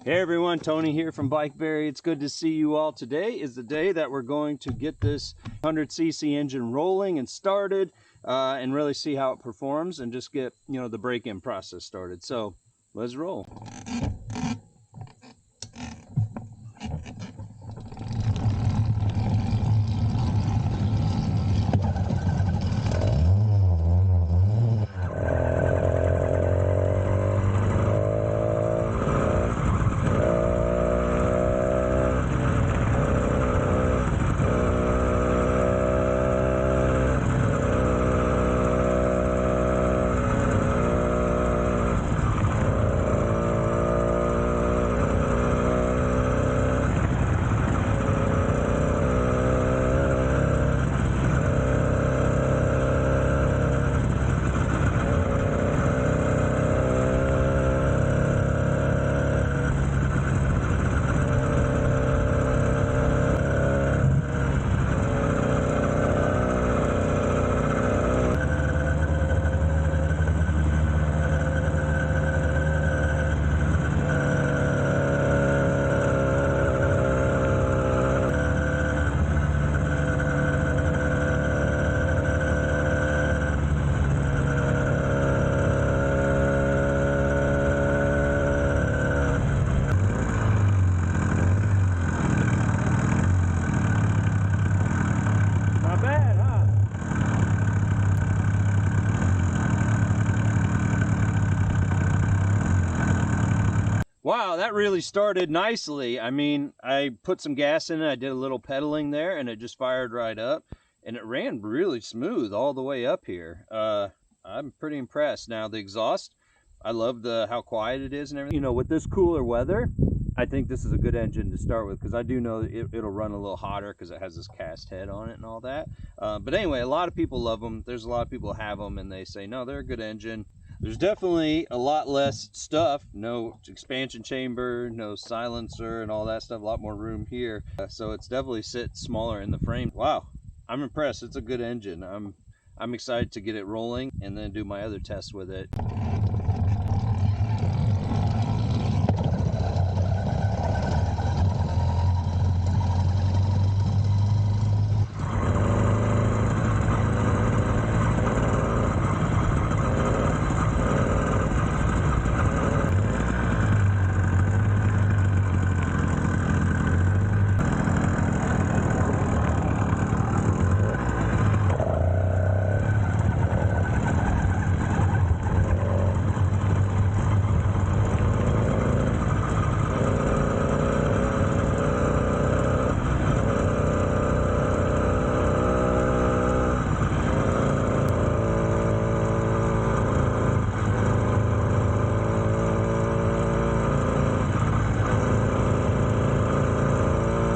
Hey everyone, Tony here from BikeBerry. It's good to see you all. Today is the day that we're going to get this 100cc engine rolling and started and really see how it performs and just get, the break-in process started. So let's roll. Wow, that really started nicely. I mean, I put some gas in it, I did a little pedaling there, and it just fired right up. And it ran really smooth all the way up here. I'm pretty impressed. Now, the exhaust, I love how quiet it is and everything. With this cooler weather, I think this is a good engine to start with, because I do know it'll run a little hotter because it has this cast head on it and all that. But anyway, a lot of people love them. There's a lot of people who have them, and they say, no, they're a good engine. There's definitely a lot less stuff, no expansion chamber, no silencer and all that stuff, a lot more room here. So it's definitely sits smaller in the frame. Wow, I'm impressed. It's a good engine. I'm excited to get it rolling and then do my other tests with it.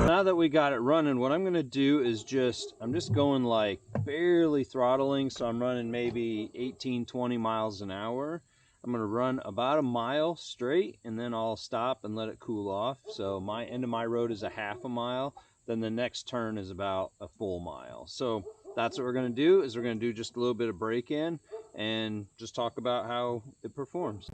Now that we got it running, what I'm going to do is I'm just going like barely throttling, so I'm running maybe 18-20 miles an hour. I'm going to run about a mile straight, and then I'll stop and let it cool off. So my end of my road is a half a mile, then the next turn is about a full mile. So that's what we're going to do, is we're going to do just a little bit of break-in and just talk about how it performs.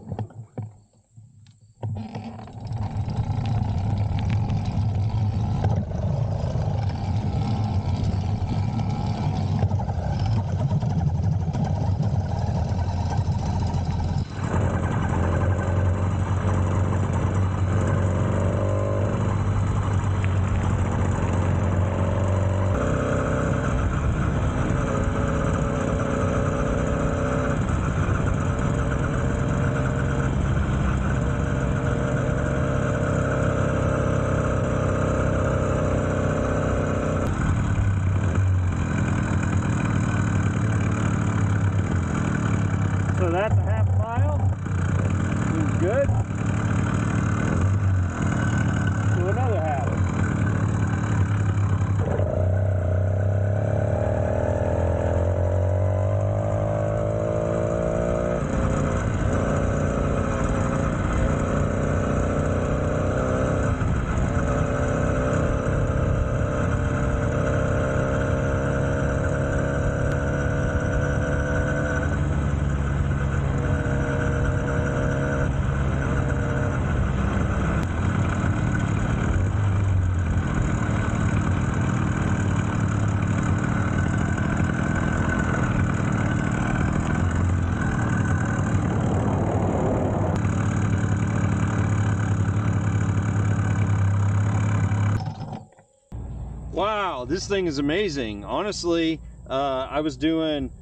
Wow, this thing is amazing. Honestly, I was doing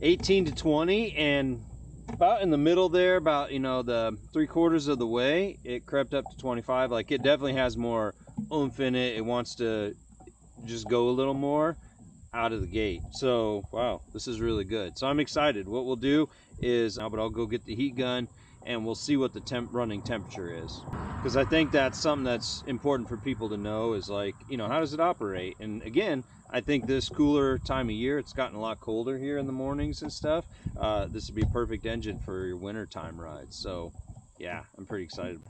18 to 20, and about in the middle there, about, you know, the 3/4 of the way, it crept up to 25. Like, it definitely has more oomph in it. It wants to just go a little more out of the gate. So wow, this is really good. So I'm excited. What we'll do is, but I'll go get the heat gun and we'll see what the running temperature is, because I think that's something that's important for people to know, is like, you know, how does it operate? And again, I think this cooler time of year, it's gotten a lot colder here in the mornings and stuff. This would be a perfect engine for your winter time rides. So yeah, I'm pretty excited.